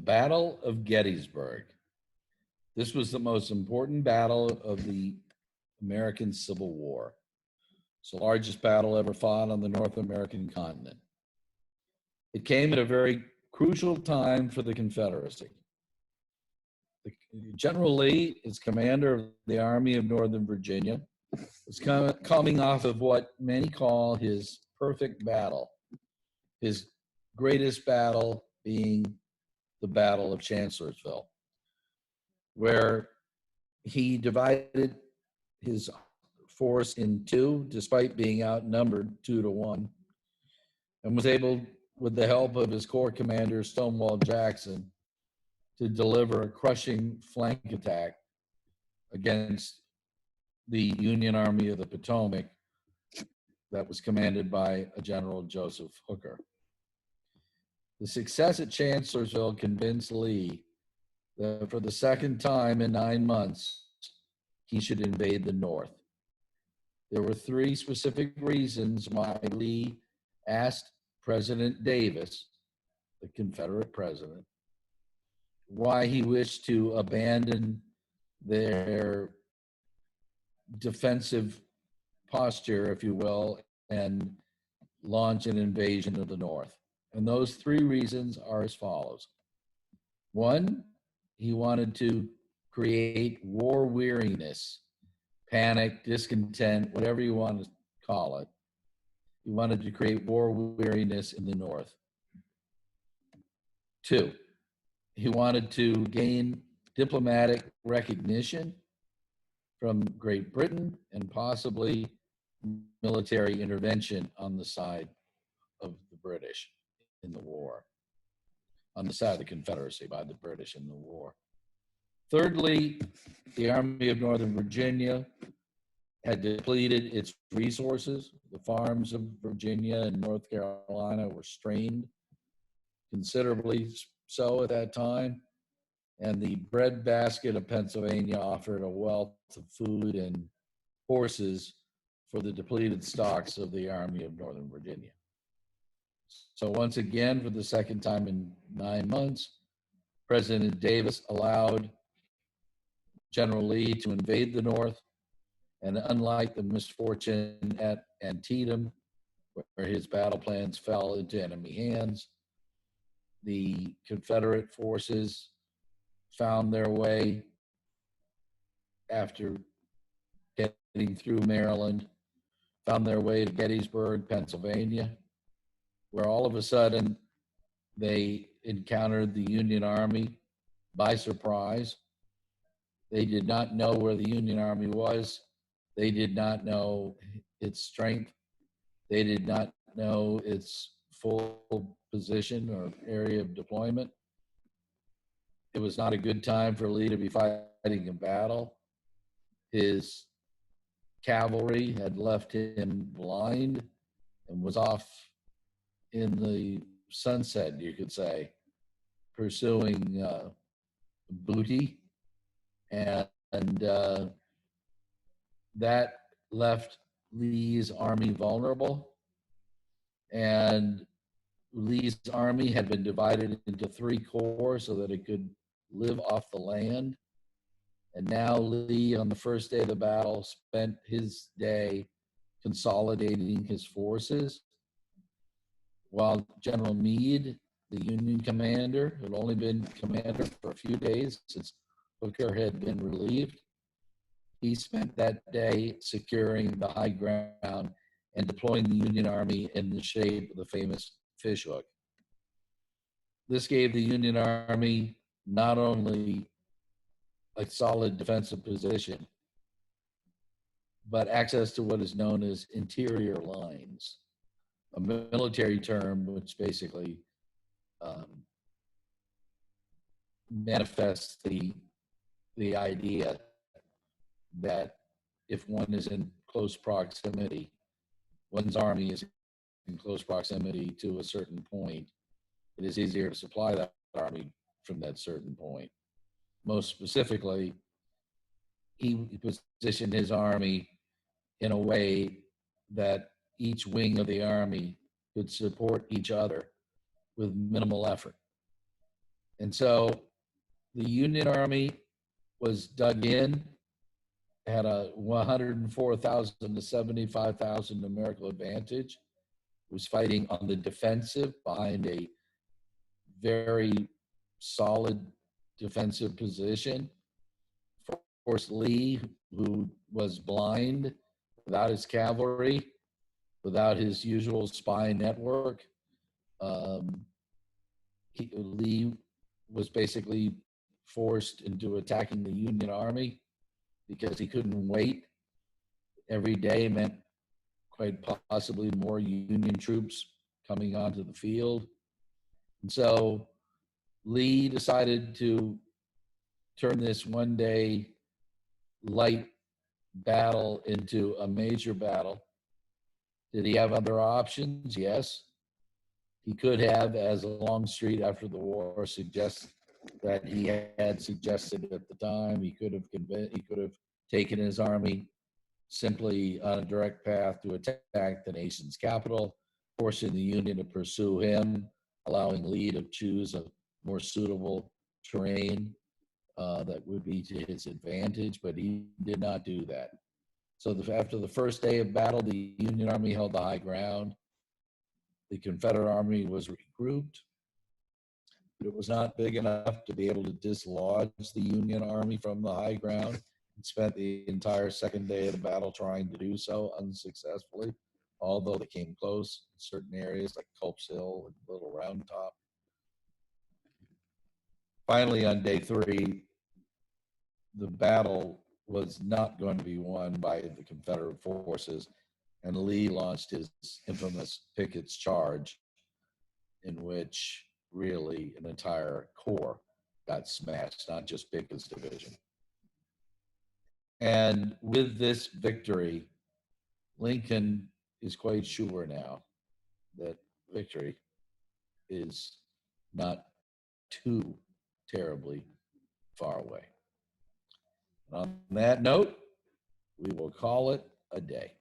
Battle of Gettysburg. This was the most important battle of the American Civil War. It's the largest battle ever fought on the North American continent. It came at a very crucial time for the Confederacy. General Lee is commander of the Army of Northern Virginia. Was coming off of what many call his perfect battle, his greatest battle being the Battle of Chancellorsville, where he divided his force in two, despite being outnumbered 2-1, and was able, with the help of his corps commander, Stonewall Jackson, to deliver a crushing flank attack against the Union Army of the Potomac that was commanded by a General Joseph Hooker. The success at Chancellorsville convinced Lee that for the second time in 9 months, he should invade the North. There were 3 specific reasons why Lee asked President Davis, the Confederate president, why he wished to abandon their defensive posture, if you will, and launch an invasion of the North. And those 3 reasons are as follows. 1, he wanted to create war weariness, panic, discontent, whatever you want to call it. He wanted to create war weariness in the North. 2, he wanted to gain diplomatic recognition from Great Britain and possibly military intervention on the side of the British in the war, on the side of the Confederacy by the British in the war. Thirdly, the Army of Northern Virginia had depleted its resources. The farms of Virginia and North Carolina were strained considerably so at that time, and the breadbasket of Pennsylvania offered a wealth of food and horses for the depleted stocks of the Army of Northern Virginia. So once again, for the second time in 9 months, President Davis allowed General Lee to invade the North, and unlike the misfortune at Antietam, where his battle plans fell into enemy hands, the Confederate forces found their way, after getting through Maryland, found their way to Gettysburg, Pennsylvania, where all of a sudden they encountered the Union Army by surprise. They did not know where the Union Army was. They did not know its strength. They did not know its full position or area of deployment. It was not a good time for Lee to be fighting a battle. His cavalry had left him blind and was off in the sunset, you could say, pursuing booty. And that left Lee's army vulnerable. And Lee's army had been divided into 3 corps so that it could live off the land. And now Lee, on the first day of the battle, spent his day consolidating his forces, while General Meade, the Union commander, had only been commander for a few days since Hooker had been relieved. He spent that day securing the high ground and deploying the Union Army in the shape of the famous fishhook. This gave the Union Army not only a solid defensive position, but access to what is known as interior lines, a military term which basically manifests the idea that if one is in close proximity, one's army is in close proximity to a certain point, it is easier to supply that army from that certain point. Most specifically, he positioned his army in a way that each wing of the army could support each other with minimal effort. And so the Union Army was dug in, had a 104,000 to 75,000 numerical advantage, was fighting on the defensive behind a very solid defensive position. Of course, Lee, who was blind, without his cavalry, without his usual spy network, um, Lee was basically forced into attacking the Union Army because he couldn't wait. Every day meant quite possibly more Union troops coming onto the field. And so Lee decided to turn this one day light battle into a major battle. Did he have other options? Yes. He could have, as Longstreet after the war suggests that he had suggested at the time. He could have taken his army simply on a direct path to attack the nation's capital, forcing the Union to pursue him, allowing Lee to choose a more suitable terrain that would be to his advantage, but he did not do that. So after the first day of battle, the Union Army held the high ground. The Confederate Army was regrouped, but it was not big enough to be able to dislodge the Union Army from the high ground, and spent the entire second day of the battle trying to do so unsuccessfully, although they came close in certain areas like Culp's Hill and Little Round Top. Finally, on day 3, the battle was not going to be won by the Confederate forces, and Lee launched his infamous Pickett's Charge, in which really an entire corps got smashed, not just Pickett's division. And with this victory, Lincoln is quite sure now that victory is not too terribly far away. And on that note, we will call it a day.